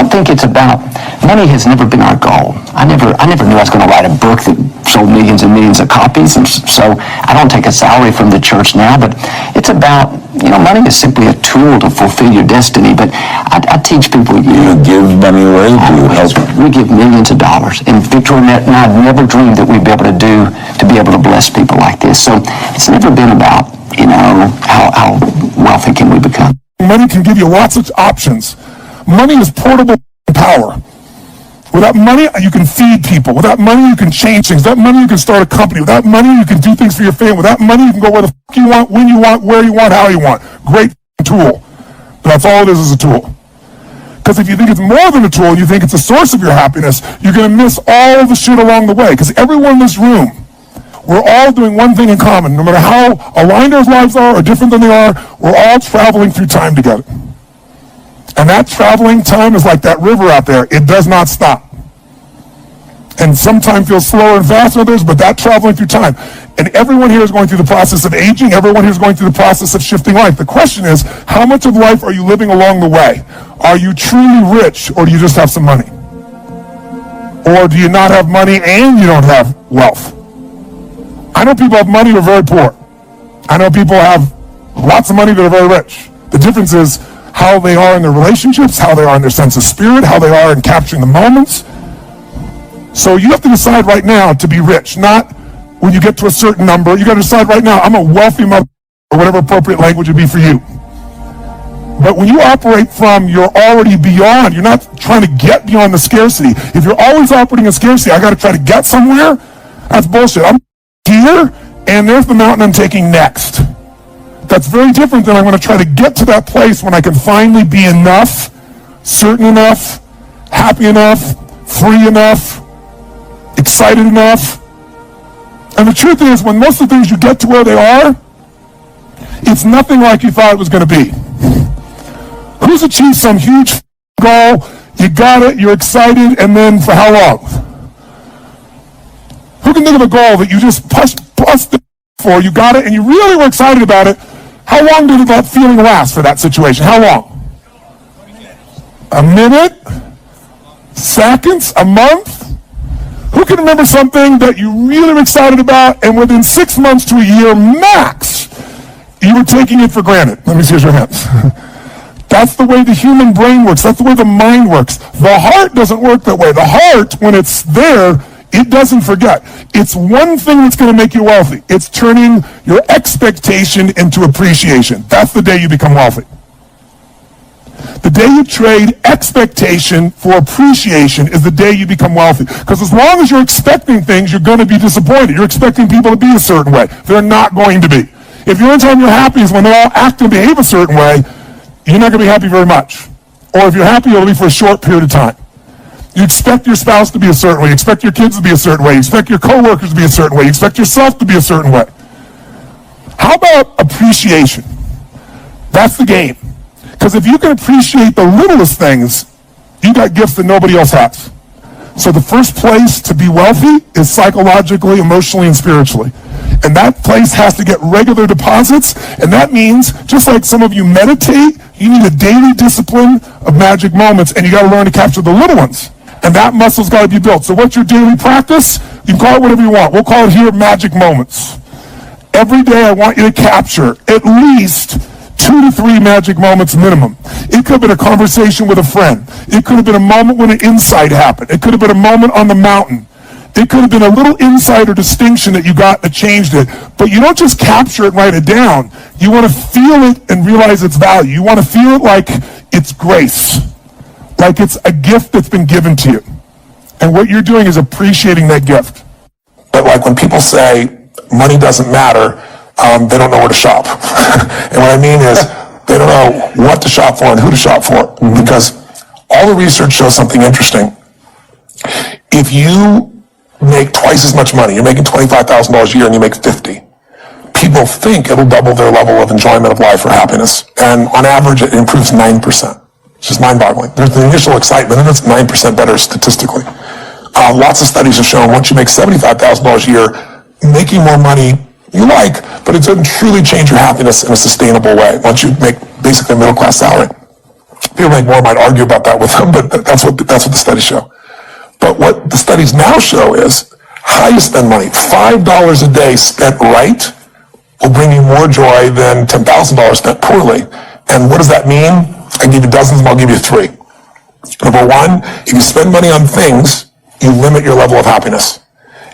don't think it's about, money has never been our goal. I never knew I was going to write a book that sold millions and millions of copies, and so I don't take a salary from the church now, but it's about, money is simply a tool to fulfill your destiny. But I teach people, you give money away, we give millions of dollars, and Victoria and I never dreamed that we'd be able to be able to bless people like this. So it's never been about, how wealthy can we become. Money can give you lots of options. Money is portable power. Without money, you can feed people. Without money, you can change things. Without money, you can start a company. Without money, you can do things for your family. Without money, you can go where the f*** you want, when you want, where you want, how you want. Great tool. But that's all it is a tool. Because if you think it's more than a tool, and you think it's a source of your happiness, you're going to miss all the shit along the way. Because everyone in this room, we're all doing one thing in common. No matter how aligned our lives are or different than they are, we're all traveling through time together. And that traveling time is like that river out there. It does not stop. And sometimes feels slower and faster than others, but that traveling through time. And everyone here is going through the process of aging. Everyone here is going through the process of shifting life. The question is, how much of life are you living along the way? Are you truly rich, or do you just have some money? Or do you not have money and you don't have wealth? I know people have money who are very poor. I know people have lots of money that are very rich. The difference is how they are in their relationships, how they are in their sense of spirit, how they are in capturing the moments. So you have to decide right now to be rich, not when you get to a certain number. You got to decide right now, I'm a wealthy mother, or whatever appropriate language would be for you. But when you operate from you're already beyond, you're not trying to get beyond the scarcity. If you're always operating in scarcity, I got to try to get somewhere, that's bullshit. I'm here, and there's the mountain I'm taking next. That's very different than I'm going to try to get to that place when I can finally be enough, certain enough, happy enough, free enough, excited enough. And the truth is, when most of the things you get to where they are, it's nothing like you thought it was going to be. Who's achieved some huge goal, you got it, you're excited, and then for how long? Who can think of a goal that you just pushed for, you got it, and you really were excited about it? How long did that feeling last for that situation? How long? A minute? Seconds? A month? Who can remember something that you really were excited about, and within 6 months to a year max, you were taking it for granted? Let me see your hands. That's the way the human brain works. That's the way the mind works. The heart doesn't work that way. The heart, when it's there, it doesn't forget. It's one thing that's going to make you wealthy. It's turning your expectation into appreciation. That's the day you become wealthy. The day you trade expectation for appreciation is the day you become wealthy. Because as long as you're expecting things, you're going to be disappointed. You're expecting people to be a certain way. They're not going to be. If the only time you're happy is when they all act and behave a certain way, you're not going to be happy very much. Or if you're happy, it'll be for a short period of time. You expect your spouse to be a certain way. You expect your kids to be a certain way. You expect your coworkers to be a certain way. You expect yourself to be a certain way. How about appreciation? That's the game. Because if you can appreciate the littlest things, you got gifts that nobody else has. So the first place to be wealthy is psychologically, emotionally, and spiritually. And that place has to get regular deposits. And that means, just like some of you meditate, you need a daily discipline of magic moments, and you got to learn to capture the little ones. And that muscle's got to be built. So what's your daily practice? You can call it whatever you want. We'll call it here magic moments. Every day I want you to capture at least 2 to 3 magic moments minimum. It could have been a conversation with a friend. It could have been a moment when an insight happened. It could have been a moment on the mountain. It could have been a little insight or distinction that you got that changed it. But you don't just capture it and write it down. You want to feel it and realize its value. You want to feel it like it's grace. Like it's a gift that's been given to you. And what you're doing is appreciating that gift. But like when people say money doesn't matter, they don't know where to shop. And what I mean is they don't know what to shop for and who to shop for. Because all the research shows something interesting. If you make twice as much money, you're making $25,000 a year and you make 50, people think it'll double their level of enjoyment of life or happiness. And on average, it improves 9%. It's just mind-boggling. There's the initial excitement, and it's 9% better statistically. Lots of studies have shown once you make $75,000 a year, making more money you like, but it doesn't truly change your happiness in a sustainable way once you make basically a middle-class salary. People make more might argue about that with them, but that's what the studies show. But what the studies now show is how you spend money. $5 a day spent right will bring you more joy than $10,000 spent poorly. And what does that mean? I give you dozens, and I'll give you three. Number one, if you spend money on things, you limit your level of happiness.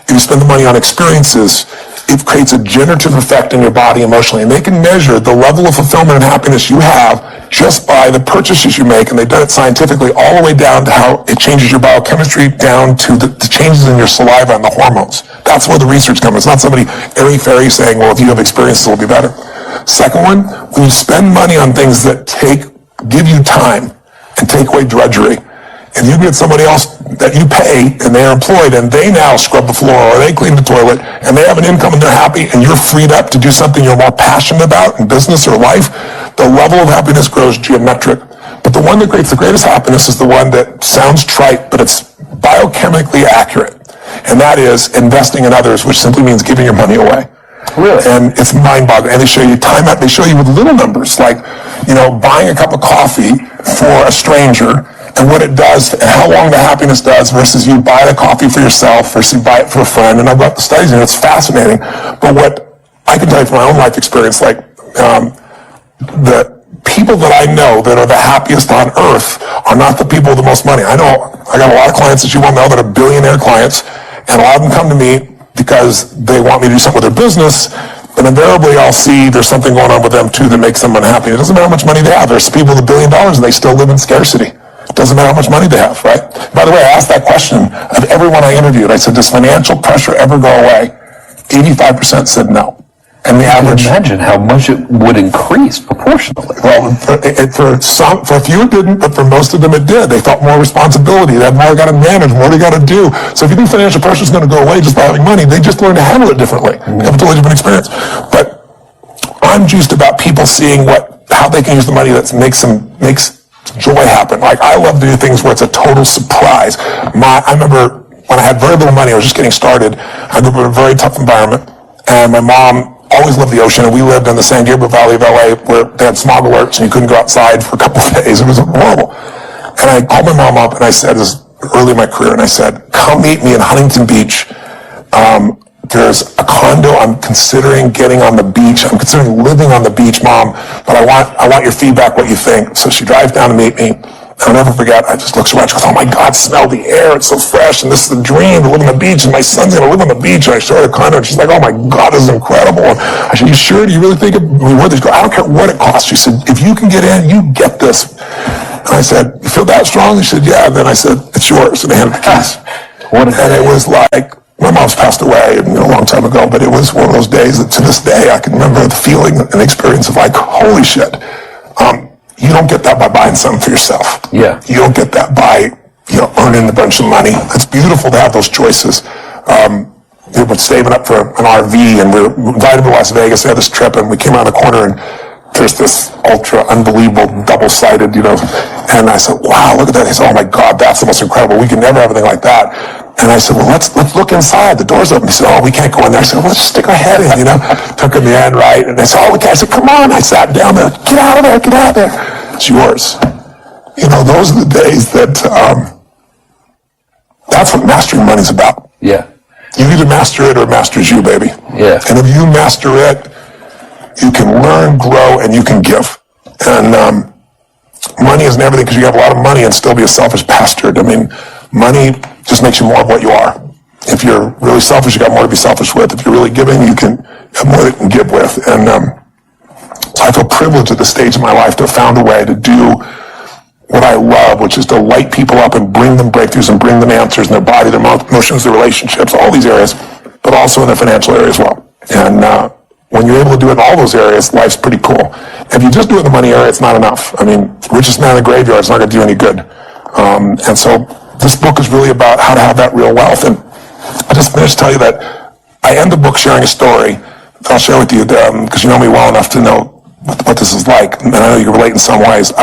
If you spend the money on experiences, it creates a generative effect in your body emotionally. And they can measure the level of fulfillment and happiness you have just by the purchases you make. And they've done it scientifically all the way down to how it changes your biochemistry, down to the changes in your saliva and the hormones. That's where the research comes. It's not somebody airy-fairy saying, well, if you have experiences, it'll be better. Second one, when you spend money on things that give you time and take away drudgery, if you get somebody else that you pay and they're employed and they now scrub the floor or they clean the toilet and they have an income and they're happy and you're freed up to do something you're more passionate about in business or life, the level of happiness grows geometric. But the one that creates the greatest happiness is the one that sounds trite, but it's biochemically accurate. And that is investing in others, which simply means giving your money away. Really? And it's mind-boggling. And they show you they show you with little numbers, like, buying a cup of coffee for a stranger and what it does and how long the happiness does versus you buy the coffee for yourself versus you buy it for a friend. And I've got the studies and it's fascinating. But what I can tell you from my own life experience, like, the people that I know that are the happiest on earth are not the people with the most money. I got a lot of clients that you won't know that are billionaire clients, and a lot of them come to me because they want me to do something with their business, but invariably I'll see there's something going on with them too that makes them unhappy. It doesn't matter how much money they have. There's people with $1 billion and they still live in scarcity. It doesn't matter how much money they have, right? By the way, I asked that question of everyone I interviewed. I said, does financial pressure ever go away? 85% said no. And the average... Imagine how much it would increase proportionally. Well, for a few it didn't, but for most of them it did. They felt more responsibility. They had more got to manage, more they got to do. So if you think financial pressure is going to go away just by having money, they just learn to handle it differently. They have a totally different experience. But I'm juiced about people seeing how they can use the money that makes joy happen. Like, I love to do things where it's a total surprise. I remember when I had very little money, I was just getting started. I grew up in a very tough environment, and my mom always loved the ocean, and we lived in the San Gabriel Valley of LA where they had smog alerts and you couldn't go outside for a couple of days. It was horrible. And I called my mom up and I said, this is early in my career, and I said, come meet me in Huntington Beach. There's a condo I'm considering getting on the beach. I'm considering living on the beach, Mom, but I want your feedback, what you think. So she drives down to meet me. I'll never forget, I just looked around, she goes, oh my God, smell the air, it's so fresh, and this is the dream, to live on the beach, and my son's going to live on the beach, and I showed her a condo, and she's like, oh my God, this is incredible. And I said, you sure, do you really think it'd be worth it? She goes, I don't care what it costs. She said, if you can get in, you get this. And I said, you feel that strong? She said, yeah. And then I said, it's yours, and I handed the keys. And it was like, my mom's passed away a long time ago, but it was one of those days that to this day I can remember the feeling and the experience of like, holy shit. You don't get that by buying something for yourself. Yeah. You don't get that by, earning a bunch of money. It's beautiful to have those choices. We were saving up for an RV, and we were invited to Las Vegas. We had this trip, and we came around the corner, and there's this ultra unbelievable double-sided, and I said, wow, look at that. He said, oh my God, that's the most incredible. We can never have anything like that. And I said, well, let's look inside. The door's open. He said, oh, we can't go in there. I said, well, let's just stick our head in, Took in the end, right? And they said, oh, we can't. I said, come on. I sat down there. Get out of there. Get out of there. It's yours. Those are the days that, that's what mastering money's about. Yeah. You either master it or it masters you, baby. Yeah. And if you master it, you can learn, grow, and you can give. And money isn't everything, because you have a lot of money and still be a selfish bastard. I mean, money just makes you more of what you are. If you're really selfish, you got more to be selfish with. If you're really giving, you can have more that you can give with. And so I feel privileged at this stage of my life to have found a way to do what I love, which is to light people up and bring them breakthroughs and bring them answers in their body, their emotions, their relationships, all these areas, but also in their financial area as well. And when you're able to do it in all those areas, life's pretty cool. If you just do it in the money area, it's not enough. I mean, richest man in the graveyard is not going to do any good. And so this book is really about how to have that real wealth. And I just finished to tell you that I end the book sharing a story that I'll share with you, because you know me well enough to know what this is like, and I know you can relate in some ways.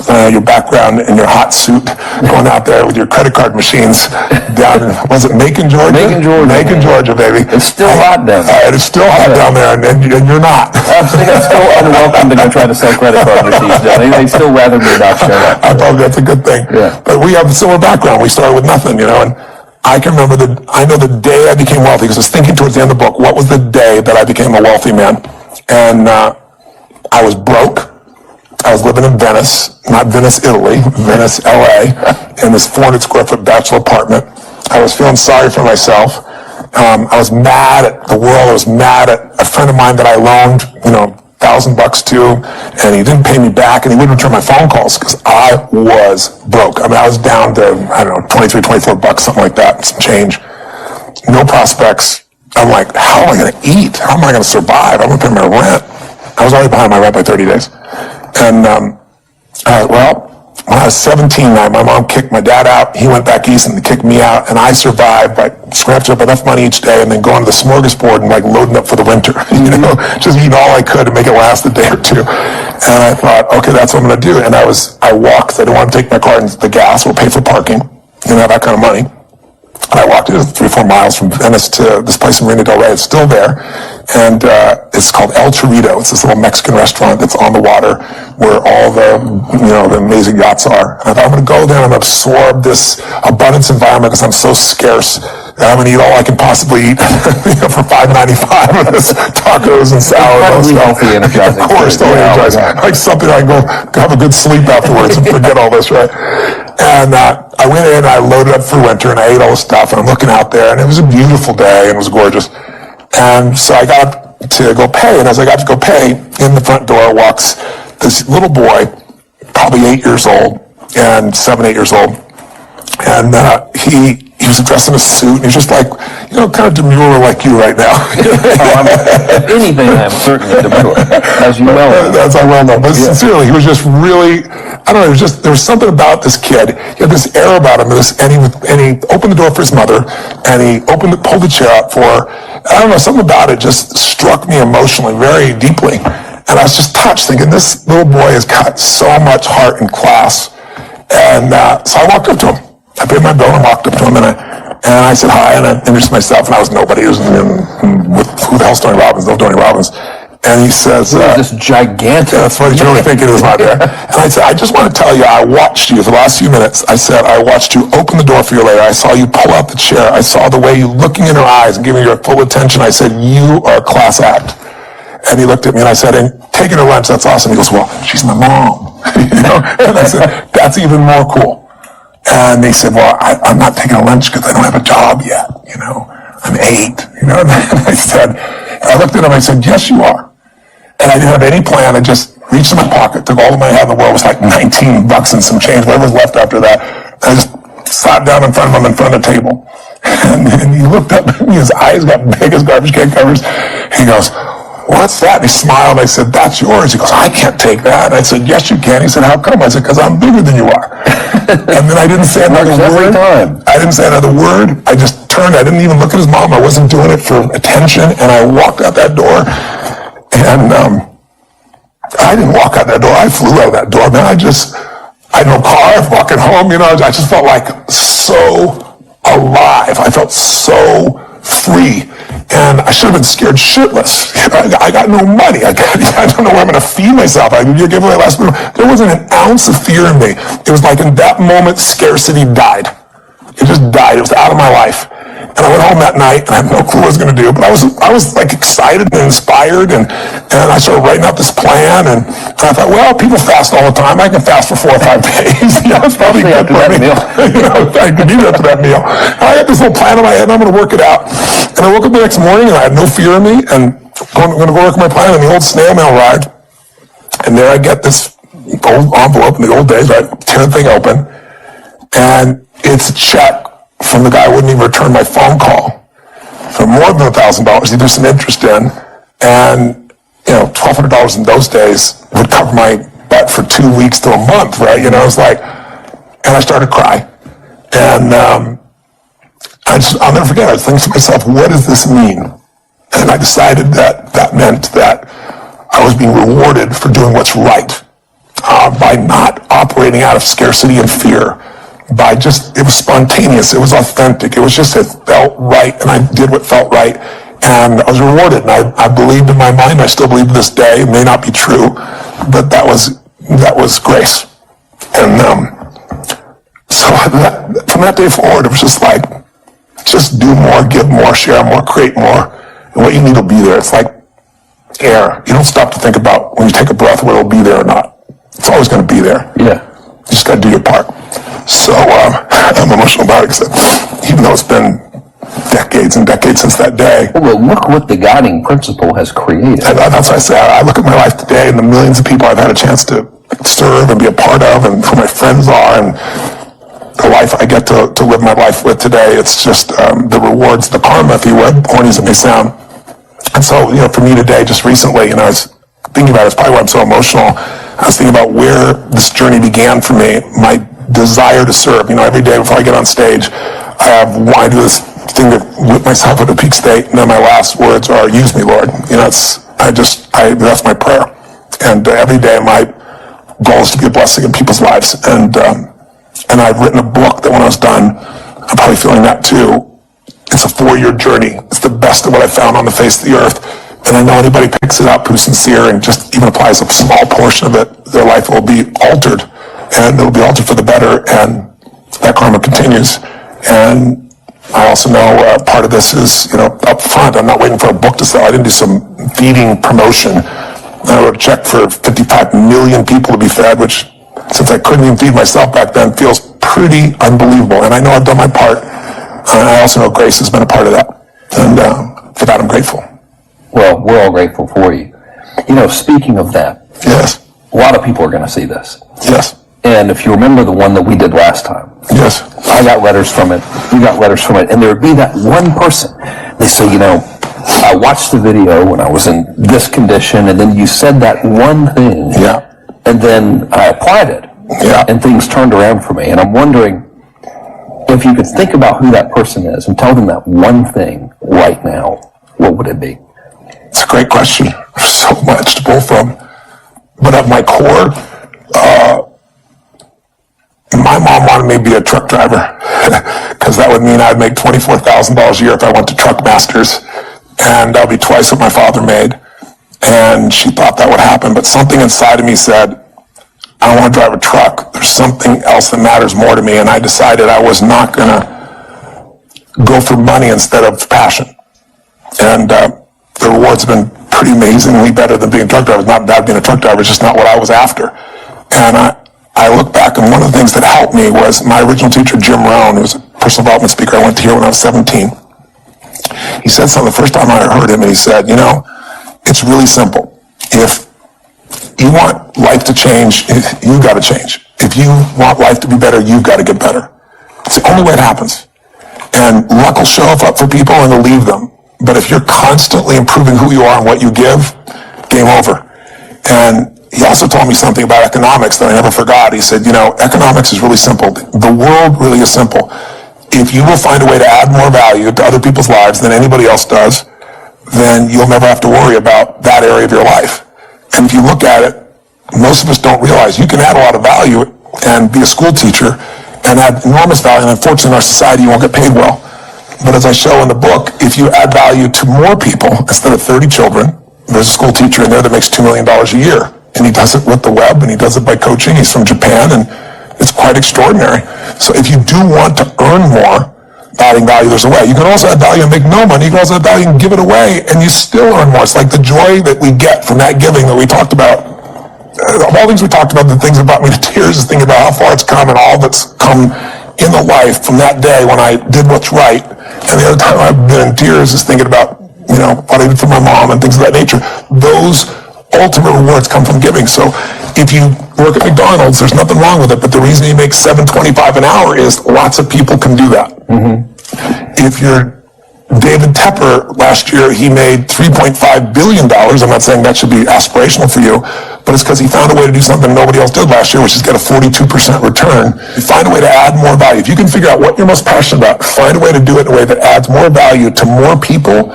Your background in your hot suit, going out there with your credit card machines down in, was it Macon, Georgia? Macon, Georgia. Macon, Georgia, baby. It's still hot down there. It is still hot down there, and you're not. I'm still unwelcome to go try to sell credit card machines down. They'd still rather me not show up. I thought that's a good thing. Yeah. But we have a similar background. We started with nothing, and I can remember I know the day I became wealthy, because I was thinking towards the end of the book, what was the day that I became a wealthy man? And I was broke. I was living in Venice, not Venice, Italy, Venice, LA, in this 400 square foot bachelor apartment. I was feeling sorry for myself. I was mad at the world. I was mad at a friend of mine that I loaned, $1,000 to, and he didn't pay me back, and he wouldn't return my phone calls because I was broke. I mean, I was down to, $23, $24, something like that, some change. No prospects. I'm like, how am I going to eat? How am I going to survive? I'm going to pay my rent. I was already behind my rent by 30 days. And, when I was 17, my mom kicked my dad out. He went back east and kicked me out. And I survived by scratching up enough money each day and then going to the smorgasbord and loading up for the winter, just eating all I could to make it last a day or two. And I thought, okay, that's what I'm going to do. And I walked, 'cause I didn't want to take my car and the gas or pay for parking. Didn't have that kind of money. And I walked 3-4 miles from Venice to this place in Marina del Rey. It's still there. And it's called El Chorrito. It's this little Mexican restaurant that's on the water where all the amazing yachts are. And I thought, I'm going to go there and I'm going to absorb this abundance environment because I'm so scarce. And I'm going to eat all I can possibly eat for $5.95 with this tacos and salad. Probably healthy, energizing. Of course, totally energizing. Like something I can go have a good sleep afterwards and forget all this, right? And I went in and I loaded up for winter and I ate all the stuff and I'm looking out there and it was a beautiful day and it was gorgeous. And so I got up to go pay, and as I got to go pay, in the front door walks this little boy, probably 8 years old, and 7, 8 years old. And he was dressed in a suit, and he's just like, kind of demure like you right now. If anything, I'm certainly demure, as you well know. That's I well know. But sincerely, he was just really, I don't know, there was something about this kid. He had this air about him, and he opened the door for his mother, and he pulled the chair out for her. I don't know, something about it just struck me emotionally very deeply. And I was just touched, thinking, this little boy has got so much heart and class. And so I walked up to him. I paid my bill and walked up to him, and I said hi, and I introduced myself, and I was nobody. Who the hell's Tony Robbins? No Tony Robbins. And he says, this gigantic. That's what he's really thinking is not there. And I said, I just want to tell you, I watched you for the last few minutes. I said, I watched you open the door for you later. I saw you pull out the chair. I saw the way you looking in her eyes and giving her full attention. I said, you are a class act. And he looked at me and I said, and taking her lunch, that's awesome. He goes, well, she's my mom. And I said, that's even more cool. And they said, well, I'm not taking a lunch because I don't have a job yet. I'm 8. And I looked at him and I said, yes, you are. And I didn't have any plan. I just reached in my pocket, took all the money I had in the world. It was like $19 and some change, whatever was left after that. I just sat down in front of him in front of the table. And he looked up at me, his eyes got big as garbage can covers. He goes, what's that? And he smiled. I said, that's yours. He goes, I can't take that. And I said, yes, you can. He said, how come? I said, because I'm bigger than you are. And then I didn't say another word. I didn't say another word. I just turned. I didn't even look at his mom. I wasn't doing it for attention. And I walked out that door. And I didn't walk out that door. I flew out that door, man. I had no car, walking home, I just felt like so alive. I felt so free. And I should have been scared shitless. I got no money. I don't know where I'm going to feed myself. I gave away last minute. There wasn't an ounce of fear in me. It was like in that moment, scarcity died. It just died. It was out of my life. And I went home that night, and I had no clue what I was going to do. But I was like excited and inspired, and I started writing out this plan. And I thought, well, people fast all the time. I can fast for 4 or 5 days. It's probably good for me. I could eat after that meal. And I had this little plan in my head, and I'm going to work it out. And I woke up the next morning, and I had no fear in me. And I'm going to go work my plan, and the old snail mail arrived. And there I get this old envelope in the old days. I tear the thing open, and it's a check from the guy who wouldn't even return my phone call for more than $1,000. He threw some interest in, and $1,200 in those days would cover my butt for 2 weeks to a month, right? It was like, and I started to cry, and I'll never forget. I was thinking to myself, what does this mean? And I decided that meant that I was being rewarded for doing what's right. by not operating out of scarcity and fear. It was spontaneous, it was authentic, it felt right, and I did what felt right, and I was rewarded, and I believed in my mind, I still believe to this day, it may not be true, but that was grace. And so from that day forward, it was just do more, give more, share more, create more, and what you need will be there. It's like air. You don't stop to think about when you take a breath whether it'll be there or not. It's always going to be there. Yeah. You just got to do your part. So I'm emotional about it because even though it's been decades and decades since that day. Well, look what the guiding principle has created. That's what I say. I look at my life today and the millions of people I've had a chance to serve and be a part of, and who my friends are, and the life I get to live my life with today. It's just the rewards, the karma, if you would, corny as it may sound. And so, for me today, just recently, I was thinking about it, it's probably why I'm so emotional. I was thinking about where this journey began for me, my desire to serve. Every day before I get on stage, I do this thing to whip myself at a peak state, and then my last words are, use me, Lord. That's my prayer. And every day my goal is to be a blessing in people's lives. And I've written a book that when I was done, I'm probably feeling that too. It's a 4-year journey. It's the best of what I found on the face of the earth. And I know anybody picks it up who's sincere and just even applies a small portion of it, their life will be altered. And it'll be altered for the better. And that karma continues. And I also know part of this is, up front. I'm not waiting for a book to sell. I didn't do some feeding promotion. I wrote a check for 55 million people to be fed, which, since I couldn't even feed myself back then, feels pretty unbelievable. And I know I've done my part. I also know grace has been a part of that. And for that, I'm grateful. Well, we're all grateful for you. Speaking of that, yes, a lot of people are going to see this. Yes. And if you remember the one that we did last time, yes, I got letters from it, we got letters from it, and there would be that one person. They say, I watched the video when I was in this condition, and then you said that one thing. Yeah. And then I applied it. Yeah. And things turned around for me. And I'm wondering if you could think about who that person is and tell them that one thing right now, what would it be? It's a great question. There's so much to pull from. But at my core, my mom wanted me to be a truck driver because that would mean I'd make $24,000 a year if I went to Truck Masters, and that would be twice what my father made. And she thought that would happen, but something inside of me said, I don't want to drive a truck. There's something else that matters more to me, and I decided I was not going to go for money instead of passion. And the rewards have been pretty amazingly better than being a truck driver. It's not bad being a truck driver, it's just not what I was after. And I look back, and one of the things that helped me was my original teacher, Jim Rohn, who was a personal development speaker. I went to hear when I was 17. He said something the first time I heard him, and he said, it's really simple. If you want life to change, you've got to change. If you want life to be better, you've got to get better. It's the only way it happens. And luck will show up for people and it'll leave them. But if you're constantly improving who you are and what you give, game over. And he also told me something about economics that I never forgot. He said, economics is really simple. The world really is simple. If you will find a way to add more value to other people's lives than anybody else does, then you'll never have to worry about that area of your life. And if you look at it, most of us don't realize you can add a lot of value and be a school teacher and add enormous value, and unfortunately in our society you won't get paid well. But as I show in the book, if you add value to more people, instead of 30 children, there's a school teacher in there that makes $2 million a year. And he does it with the web, and he does it by coaching. He's from Japan, and it's quite extraordinary. So if you do want to earn more, adding value, there's a way. You can also add value and make no money. You can also add value and give it away, and you still earn more. It's like the joy that we get from that giving that we talked about. Of all things we talked about, the things that brought me to tears is thinking about how far it's come and all that's come in the life from that day when I did what's right. And the other time I've been in tears is thinking about, what I did for my mom and things of that nature. Those ultimate rewards come from giving. So if you work at McDonald's, there's nothing wrong with it, but the reason you make $7.25 an hour is lots of people can do that. Mm-hmm. If you're David Tepper, last year he made $3.5 billion. I'm not saying that should be aspirational for you, but it's because he found a way to do something nobody else did last year, which is get a 42% return. You find a way to add more value. If you can figure out what you're most passionate about, find a way to do it in a way that adds more value to more people,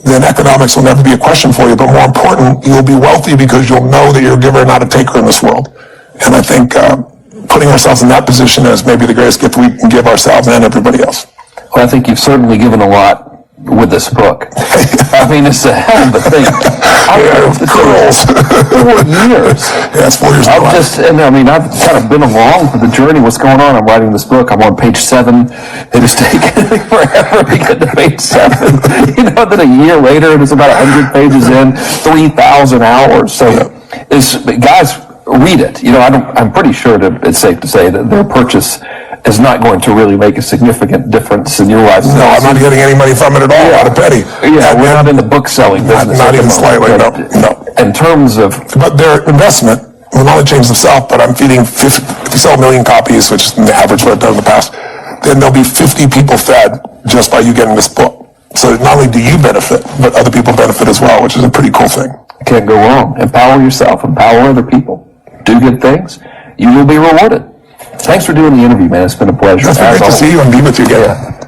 then economics will never be a question for you. But more important, you'll be wealthy because you'll know that you're a giver, not a taker in this world. And I think putting ourselves in that position is maybe the greatest gift we can give ourselves and everybody else. Well, I think you've certainly given a lot with this book. I mean, it's a hell of a thing. Girls. 4 years. Yeah, it's 4 years. I've kind of been along for the journey. What's going on? I'm writing this book. I'm on page 7. It has taken me forever to get to page 7. Then a year later, it was about 100 pages in, 3,000 hours. So, guys, read it. I'm pretty sure it's safe to say that their purchase is not going to really make a significant difference in your life. No, I'm not getting any money from it at all, not a penny. Yeah, we're not in the book selling business. Not even slightly, no. In terms of... But their investment will not only change themselves, but I'm feeding 50, if you sell 1 million copies, which is the average what I've done in the past, then there'll be 50 people fed just by you getting this book. So not only do you benefit, but other people benefit as well, which is a pretty cool thing. Can't go wrong. Empower yourself, empower other people. Do good things. You will be rewarded. Thanks for doing the interview, man. It's been a pleasure. It's been great to see you and be with you again. Yeah.